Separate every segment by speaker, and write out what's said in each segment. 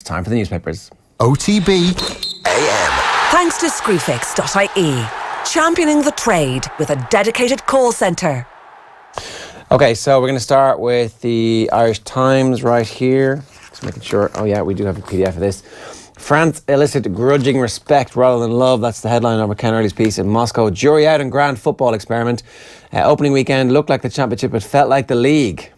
Speaker 1: time for the newspapers.
Speaker 2: OTB AM.
Speaker 3: Thanks to Screwfix.ie, championing the trade with a dedicated call centre.
Speaker 1: Okay, so we're going to start with the Irish Times right here. Just making sure. Oh yeah, we do have a PDF of this. France elicit grudging respect rather than love. That's the headline of Ken Early's piece in Moscow. Jury out in grand football experiment. Opening weekend looked like the championship, but felt like the league.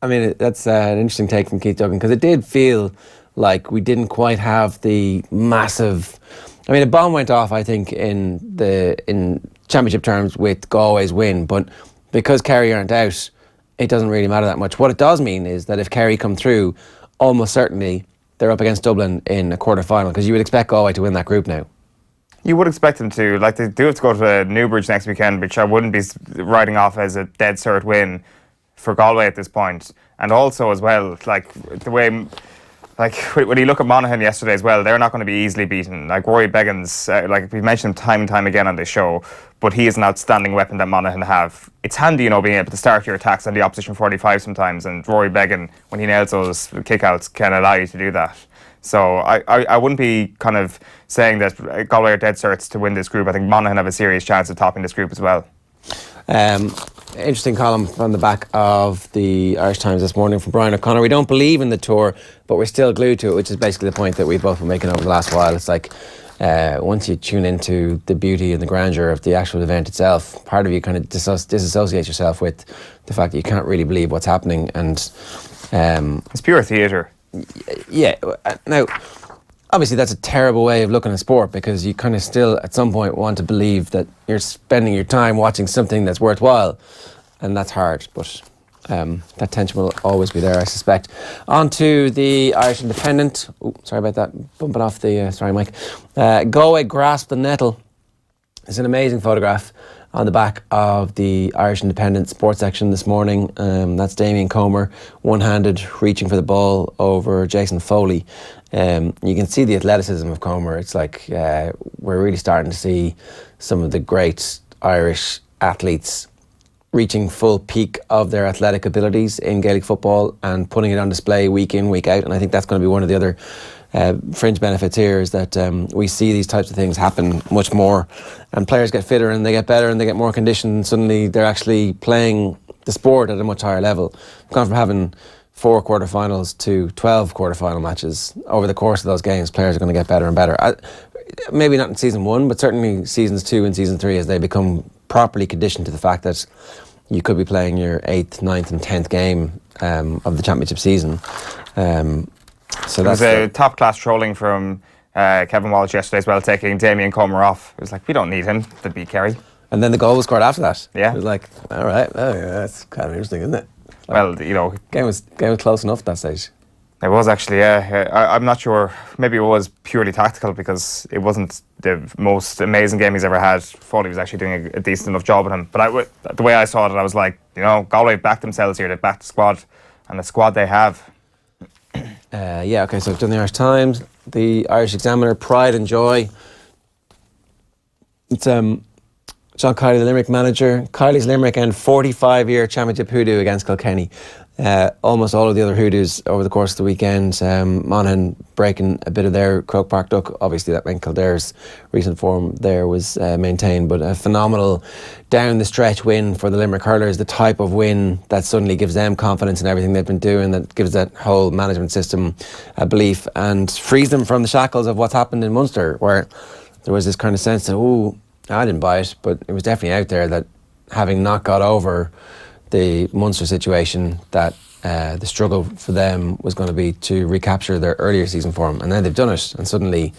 Speaker 1: I mean, that's an interesting take from Keith Duggan, because it did feel like we didn't quite have the massive... I mean, a bomb went off, I think, in championship terms with Galway's win, but because Kerry aren't out, it doesn't really matter that much. What it does mean is that if Kerry come through, almost certainly they're up against Dublin in a quarter-final, because you would expect Galway to win that group now.
Speaker 4: You would expect them to. Like, they do have to go to Newbridge next weekend, which I wouldn't be writing off as a dead cert win for Galway at this point. And also, as well, like, the way... Like, when you look at Monaghan yesterday as well, they're not going to be easily beaten. Like, Rory Beggins, like, we've mentioned him time and time again on this show, but he is an outstanding weapon that Monaghan have. It's handy, you know, being able to start your attacks on the opposition 45 sometimes, and Rory Beggin, when he nails those kickouts, can allow you to do that. So I wouldn't be kind of saying that Galway are dead certs to win this group. I think Monaghan have a serious chance of topping this group as well.
Speaker 1: Interesting column from the back of the Irish Times this morning from Brian O'Connor. We don't believe in the tour, but we're still glued to it, which is basically the point that we've both been making over the last while. It's like once you tune into the beauty and the grandeur of the actual event itself, part of you kind of disassociates yourself with the fact that you can't really believe what's happening. And
Speaker 4: it's pure theatre.
Speaker 1: Yeah. Now, obviously, that's a terrible way of looking at sport, because you kind of still, at some point, want to believe that you're spending your time watching something that's worthwhile, and that's hard. But that tension will always be there, I suspect. On to the Irish Independent. Ooh, sorry about that. Bumping off the... sorry, Mike. Galway grasp the nettle. It's an amazing photograph on the back of the Irish Independent sports section this morning. That's Damien Comer, one-handed, reaching for the ball over Jason Foley. You can see the athleticism of Comer. It's like we're really starting to see some of the great Irish athletes reaching full peak of their athletic abilities in Gaelic football and putting it on display week in, week out. And I think that's going to be one of the other fringe benefits here, is that we see these types of things happen much more, and players get fitter and they get better and they get more conditioned, and suddenly they're actually playing the sport at a much higher level. We've gone from having 4 quarterfinals to 12 quarterfinal matches. Over the course of those games, players are going to get better and better. Maybe not in season 1, but certainly seasons 2 and season 3, as they become properly conditioned to the fact that you could be playing your 8th, 9th and 10th game of the championship season. So
Speaker 4: there was a top-class trolling from Kevin Walsh yesterday as well, taking Damien Comer off. It was like, we don't need him to beat Kerry.
Speaker 1: And then the goal was scored after that.
Speaker 4: Yeah.
Speaker 1: It was like, all right, well, yeah, that's kind of interesting, isn't it? Like,
Speaker 4: well, you know...
Speaker 1: Game was close enough at that stage.
Speaker 4: It was actually, yeah. I'm not sure. Maybe it was purely tactical, because it wasn't the most amazing game he's ever had. Foley was actually doing a decent enough job with him. But the way I saw it, I was like, you know, Galway backed themselves here. They backed the squad, and the squad they have.
Speaker 1: Yeah, okay, so I've done the Irish Times, the Irish Examiner, Pride and Joy. It's John Kiley, the Limerick manager. Kiley's Limerick end 45-year championship hoodoo against Kilkenny. Almost all of the other hoodoos over the course of the weekend. Monaghan breaking a bit of their Croke Park duck. Obviously, that meant Kildare's recent form there was maintained, but a phenomenal down the stretch win for the Limerick hurlers. The type of win that suddenly gives them confidence in everything they've been doing, that gives that whole management system a belief and frees them from the shackles of what's happened in Munster, where there was this kind of sense that, oh, I didn't buy it, but it was definitely out there that, having not got over the Munster situation, that the struggle for them was going to be to recapture their earlier season form, and then they've done it, and suddenly,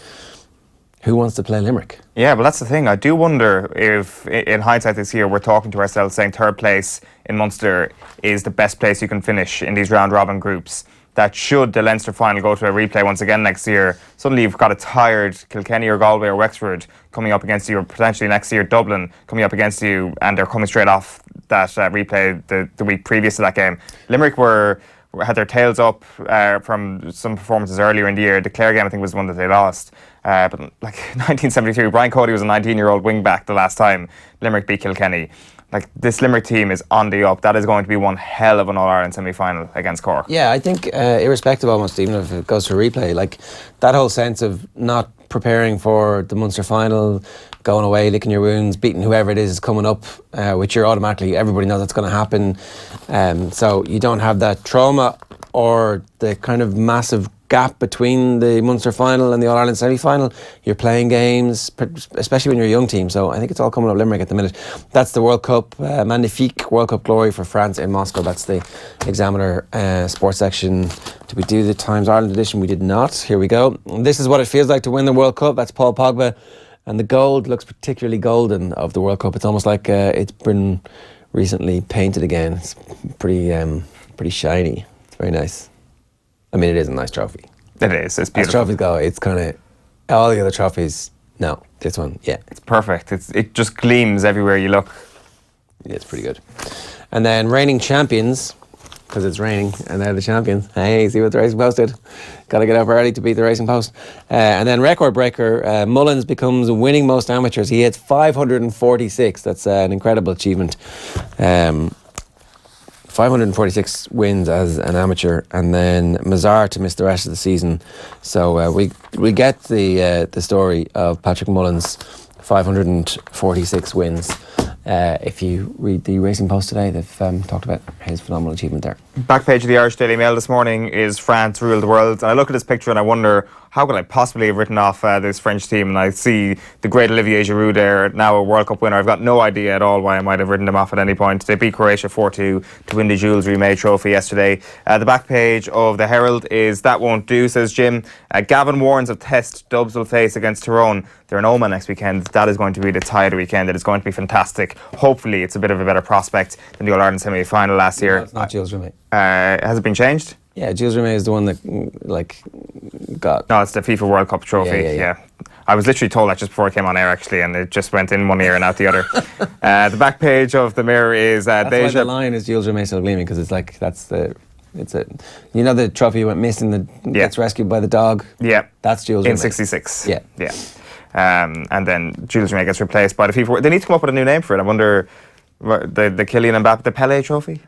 Speaker 1: who wants to play Limerick?
Speaker 4: Yeah, well, that's the thing. I do wonder if, in hindsight this year, we're talking to ourselves saying third place in Munster is the best place you can finish in these round-robin groups. That should the Leinster final go to a replay once again next year, suddenly you've got a tired Kilkenny or Galway or Wexford coming up against you, or potentially next year Dublin coming up against you, and they're coming straight off that replay the week previous to that game. Limerick had their tails up from some performances earlier in the year. The Clare game, I think, was the one that they lost. But like 1973, Brian Cody was a 19-year-old wing back the last time Limerick beat Kilkenny. like this Limerick team is on the up. That is going to be one hell of an All-Ireland semi-final against Cork.
Speaker 1: Yeah, I think irrespective almost, even if it goes to replay, like that whole sense of not preparing for the Munster final, going away, licking your wounds, beating whoever it is coming up, which you're automatically, everybody knows that's going to happen. So you don't have that trauma or the kind of massive gap between the Munster final and the All-Ireland semi-final. You're playing games, especially when you're a young team. So I think it's all coming up Limerick at the minute. That's the World Cup, magnifique World Cup glory for France in Moscow. That's the Examiner sports section. Did we do the Times Ireland edition? We did not. Here we go. This is what it feels like to win the World Cup. That's Paul Pogba. And the gold looks particularly golden of the World Cup. It's almost like it's been recently painted again. It's pretty shiny. It's very nice. I mean, it is a nice trophy.
Speaker 4: It is. It's beautiful.
Speaker 1: As trophies go, it's kind of all the other trophies. No, this one, yeah,
Speaker 4: It's perfect. It just gleams everywhere you look.
Speaker 1: yeah, it's pretty good. And then reigning champions, because it's raining, and they're the champions. Hey, see what the Racing Post did? Got to get up early to beat the Racing Post. And then record breaker, Mullins becomes winning most amateurs. He hits 546. That's an incredible achievement. 546 wins as an amateur, and then Mazar to miss the rest of the season. So we get the story of Patrick Mullins' 546 wins. If you read the Racing Post today, they've talked about his phenomenal achievement there.
Speaker 4: Back page of the Irish Daily Mail this morning is France ruled the world. And I look at this picture and I wonder, how could I possibly have written off this French team? And I see the great Olivier Giroud there, now a World Cup winner. I've got no idea at all why I might have written them off at any point. They beat Croatia 4-2 to win the Jules Rimet trophy yesterday. The back page of the Herald is that won't do, says Jim. Gavin warns of test Dubs will face against Tyrone. They're in Oman next weekend. That is going to be the tie of the weekend. It is going to be fantastic. Hopefully it's a bit of a better prospect than the All-Ireland semi-final last year.
Speaker 1: No, it's not Jules Rimet.
Speaker 4: Has it been changed?
Speaker 1: Yeah, Jules Rimet is the one that got...
Speaker 4: No, it's the FIFA World Cup trophy.
Speaker 1: Yeah.
Speaker 4: I was literally told that just before I came on air, actually, and it just went in one ear and out the other. The back page of the Mirror is
Speaker 1: That's why
Speaker 4: Deja.
Speaker 1: the line is Jules Rimet still gleaming, because it's like, it's a... You know the trophy went missing that gets rescued by the dog?
Speaker 4: Yeah.
Speaker 1: That's Jules
Speaker 4: In
Speaker 1: Rimet.
Speaker 4: 66.
Speaker 1: Yeah.
Speaker 4: Yeah. And then Jules Rimet gets replaced by the FIFA. They need to come up with a new name for it. I wonder, the Kylian Mbappe, the Pele trophy?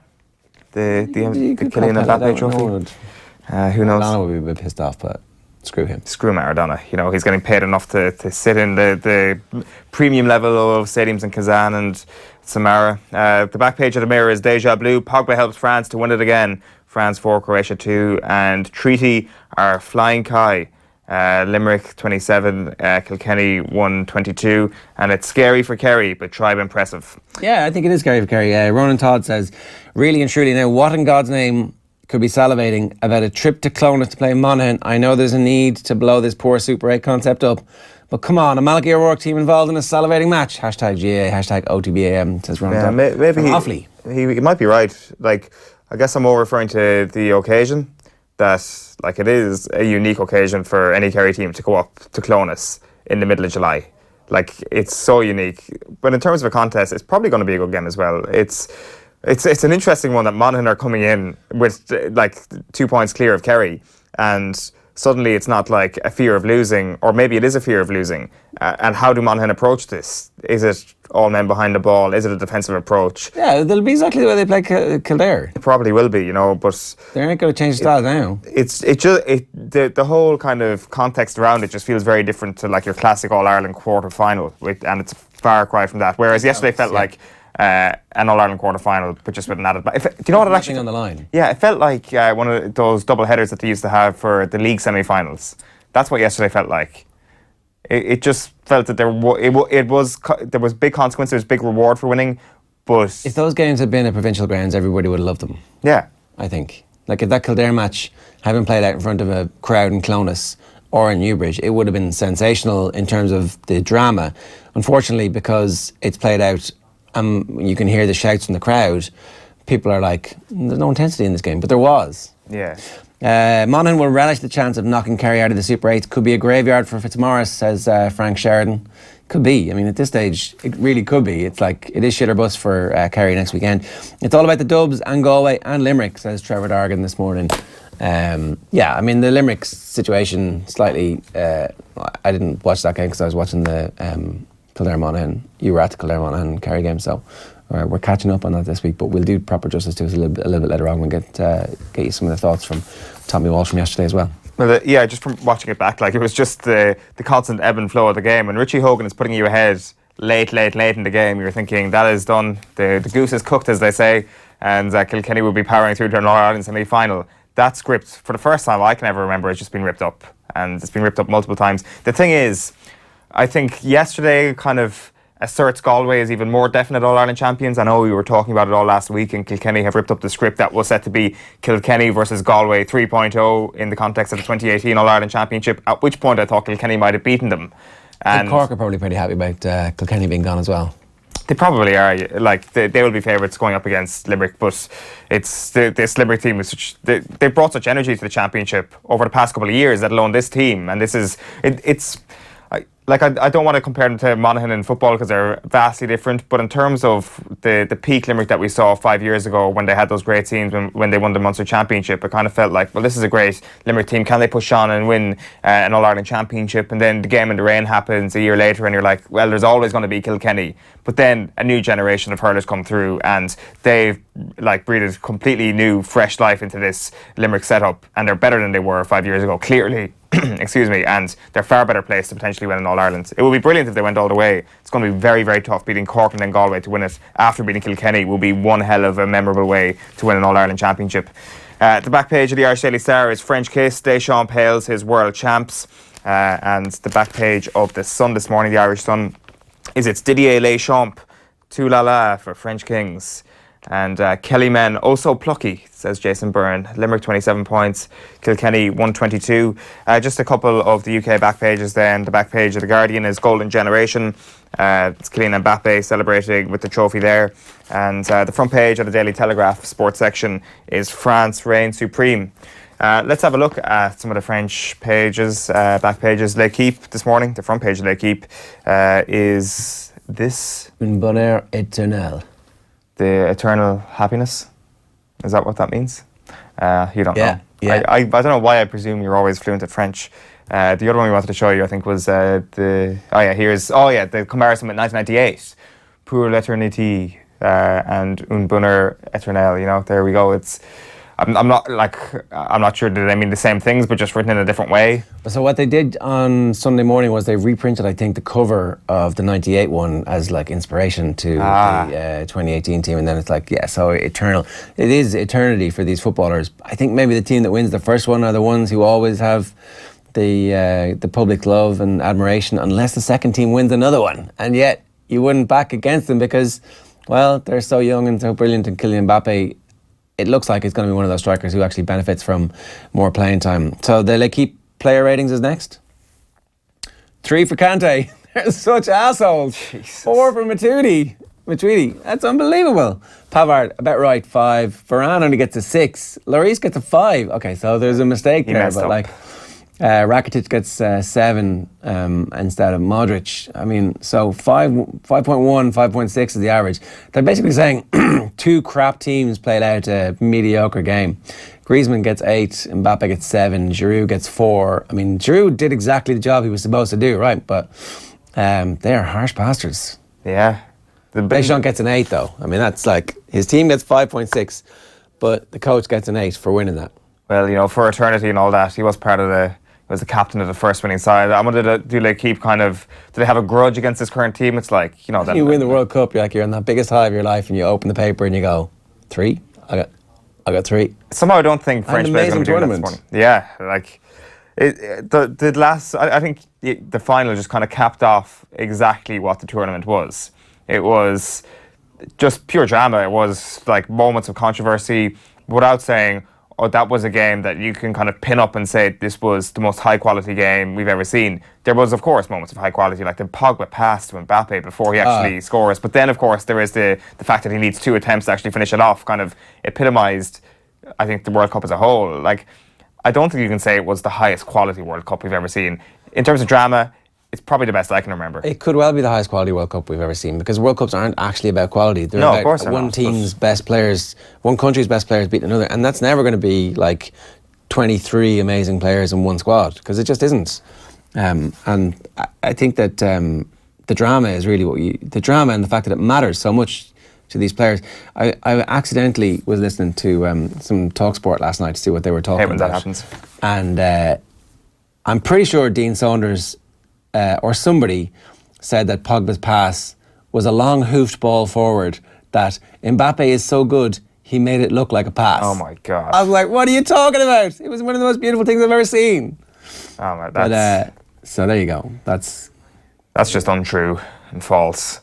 Speaker 4: The Kylian Mbappe trophy? Who knows?
Speaker 1: Maradona would be a bit pissed off, but screw him.
Speaker 4: Screw Maradona. You know, he's getting paid enough to sit in the premium level of stadiums in Kazan and Samara. The back page of the Mirror is Deja Blue. Pogba helps France to win it again. France 4, Croatia 2. And Treaty are flying high. Limerick 27, Kilkenny 122, and it's scary for Kerry, but tribe impressive.
Speaker 1: Yeah, I think it is scary for Kerry. Ronan Todd says, really and truly, now what in God's name could be salivating about a trip to Clonus to play Monaghan? I know there's a need to blow this poor Super 8 concept up, but come on, a Malachy O'Rourke team involved in a salivating match. Hashtag GA, hashtag OTB AM, says Ronan Todd.
Speaker 4: Maybe he might be right. Like, I guess I'm more referring to the occasion. That, like, it is a unique occasion for any Kerry team to go up to Clonus in the middle of July. Like, it's so unique. But in terms of a contest, it's probably going to be a good game as well. It's an interesting one that Monaghan are coming in with, like, 2 points clear of Kerry. And suddenly it's not like a fear of losing, or maybe it is a fear of losing. And how do Monaghan approach this? Is it all men behind the ball? Is it a defensive approach?
Speaker 1: Yeah, they'll be exactly the way they play Kildare.
Speaker 4: It probably will be, you know, but
Speaker 1: They're not going to change the style now.
Speaker 4: The whole kind of context around it just feels very different to like your classic All-Ireland quarter-final, and it's a far cry from that. Whereas yesterday felt like an All-Ireland quarter-final, but just with an added... Do you know what it actually...
Speaker 1: on the line.
Speaker 4: Yeah, it felt like one of those double headers that they used to have for the league semi-finals. That's what yesterday felt like. It just felt that there was big consequence, there was big reward for winning, but...
Speaker 1: If those games had been at provincial grounds, everybody would have loved them.
Speaker 4: Yeah.
Speaker 1: I think. Like if that Kildare match had been played out in front of a crowd in Clonus or in Newbridge, it would have been sensational in terms of the drama. Unfortunately, because it's played out, you can hear the shouts from the crowd, people are like, there's no intensity in this game, but there was.
Speaker 4: Yeah.
Speaker 1: Monaghan will relish the chance of knocking Kerry out of the Super 8. Could be a graveyard for Fitzmaurice, says Frank Sheridan. Could be. I mean, at this stage, it really could be. It's like, it is shit or bust for Kerry next weekend. It's all about the Dubs and Galway and Limerick, says Trevor Dargan this morning. Yeah, I mean, the Limerick situation slightly... I didn't watch that game because I was watching the Kildare Monaghan. You were at the Kildare Monaghan Kerry game, so All right, we're catching up on that this week, but we'll do proper justice to it a little bit later on. We'll get you some of the thoughts from Tommy Walsh from yesterday as well.
Speaker 4: Well, yeah, just from watching it back, like it was just the constant ebb and flow of the game. When Richie Hogan is putting you ahead late in the game, you're thinking that is done. The goose is cooked, as they say, and Kilkenny will be powering through to an All-Ireland semi-final. That script, for the first time I can ever remember, has just been ripped up, and it's been ripped up multiple times. The thing is, I think yesterday kind of asserts Galway as even more definite All-Ireland champions. I know we were talking about it all last week, and Kilkenny have ripped up the script that was set to be Kilkenny versus Galway 3.0 in the context of the 2018 All-Ireland Championship, at which point I thought Kilkenny might have beaten them.
Speaker 1: And Cork are probably pretty happy about Kilkenny being gone as well.
Speaker 4: They probably are. Like they will be favourites going up against Limerick, but it's this Limerick team is such. They brought such energy to the championship over the past couple of years, let alone this team. And this is it's. I don't want to compare them to Monaghan in football because they're vastly different, but in terms of the peak Limerick that we saw 5 years ago when they had those great teams when they won the Munster Championship, it kind of felt like, well, this is a great Limerick team. Can they push on and win an All-Ireland Championship? And then the game in the rain happens a year later and you're like, well, there's always going to be Kilkenny. But then a new generation of hurlers come through and they've breathed completely new, fresh life into this Limerick setup, and they're better than they were 5 years ago, clearly. Excuse me, and they're far better placed to potentially win an All-Ireland. It would be brilliant if they went all the way. It's going to be very, very tough. Beating Cork and then Galway to win it after beating Kilkenny will be one hell of a memorable way to win an All-Ireland Championship. The back page of the Irish Daily Star is French Kiss. Deschamps hails his world champs. And the back page of the Sun this morning, the Irish Sun, is it's Didier Deschamps, tout la la for French Kings. And Kelly men also plucky, says Jason Byrne. Limerick 27 points, Kilkenny 122. Just a couple of the UK back pages then. The back page of The Guardian is Golden Generation. It's Kylian Mbappe celebrating with the trophy there. And the front page of the Daily Telegraph sports section is France reigns supreme. Let's have a look at some of the French pages, back pages. L'Équipe this morning, the front page of L'Équipe is this.
Speaker 1: Un bonheur éternel.
Speaker 4: The eternal happiness. Is that what that means? You don't know.
Speaker 1: Yeah.
Speaker 4: I don't know why I presume you're always fluent at French. The other one we wanted to show you, I think, was the comparison with 1998. Pour l'éternité and un bonheur éternel. You know, there we go. I'm not sure that they mean the same things, but just written in a different way.
Speaker 1: So what they did on Sunday morning was they reprinted, I think, the cover of the 98 one as like inspiration to the 2018 team, and then it's like, so eternal. It is eternity for these footballers. I think maybe the team that wins the first one are the ones who always have the public love and admiration, unless the second team wins another one, and yet you wouldn't back against them because, well, they're so young and so brilliant, and Kylian Mbappe, it looks like it's going to be one of those strikers who actually benefits from more playing time. So the L'Équipe player ratings is next. 3 for Kante. They're such assholes. Jesus. 4 for Matuidi. That's unbelievable. Pavard, about right, 5. Varane only gets a 6. Lloris gets a 5. Okay, so there's a mistake there, but Rakitic gets 7 instead of Modric. I mean, so 5.1, 5.6 is the average. They're basically saying 2 crap teams played out a mediocre game. Griezmann gets 8, Mbappe gets 7, Giroud gets 4. I mean, Giroud did exactly the job he was supposed to do, right? But they are harsh bastards.
Speaker 4: Yeah.
Speaker 1: Deschamps gets an 8, though. I mean, that's like, his team gets 5.6, but the coach gets an 8 for winning that.
Speaker 4: Well, you know, for eternity and all that, he was the captain of the first winning side. I'm going to do L'Équipe kind of, do they have a grudge against this current team? It's like, you know,
Speaker 1: you win the World Cup, you're on that biggest high of your life, and you open the paper and you go, 3? I got 3.
Speaker 4: Somehow I don't think French players are going to do that this morning. Yeah, like the last, I think the final just kind of capped off exactly what the tournament was. It was just pure drama. It was like moments of controversy without saying, oh, that was a game that you can kind of pin up and say this was the most high-quality game we've ever seen. There was, of course, moments of high quality, like the Pogba pass to Mbappe before he actually scores. But then, of course, there is the fact that he needs 2 attempts to actually finish it off, kind of epitomised, I think, the World Cup as a whole. Like, I don't think you can say it was the highest quality World Cup we've ever seen. In terms of drama, it's probably the best I can remember. It
Speaker 1: could well be the highest quality World Cup we've ever seen, because World Cups aren't actually about quality. They're
Speaker 4: about
Speaker 1: of course one team's best players, one country's best players beating another, and that's never going to be like 23 amazing players in one squad, because it just isn't. And I think that the drama is really the drama, and the fact that it matters so much to these players. I accidentally was listening to some TalkSport last night to see what they were talking
Speaker 4: When
Speaker 1: about.
Speaker 4: that happens.
Speaker 1: And I'm pretty sure Dean Saunders or somebody said that Pogba's pass was a long hoofed ball forward, that Mbappe is so good, he made it look like a pass.
Speaker 4: Oh my God.
Speaker 1: I was like, what are you talking about? It was one of the most beautiful things I've ever seen.
Speaker 4: Oh my,
Speaker 1: But, so there you go. That's
Speaker 4: just untrue and false.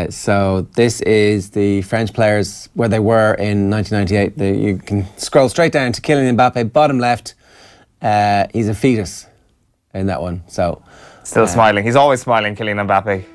Speaker 1: so this is the French players where they were in 1998. You can scroll straight down to Kylian Mbappe, bottom left. He's a fetus in that one. So
Speaker 4: Still smiling. He's always smiling, Kylian Mbappe.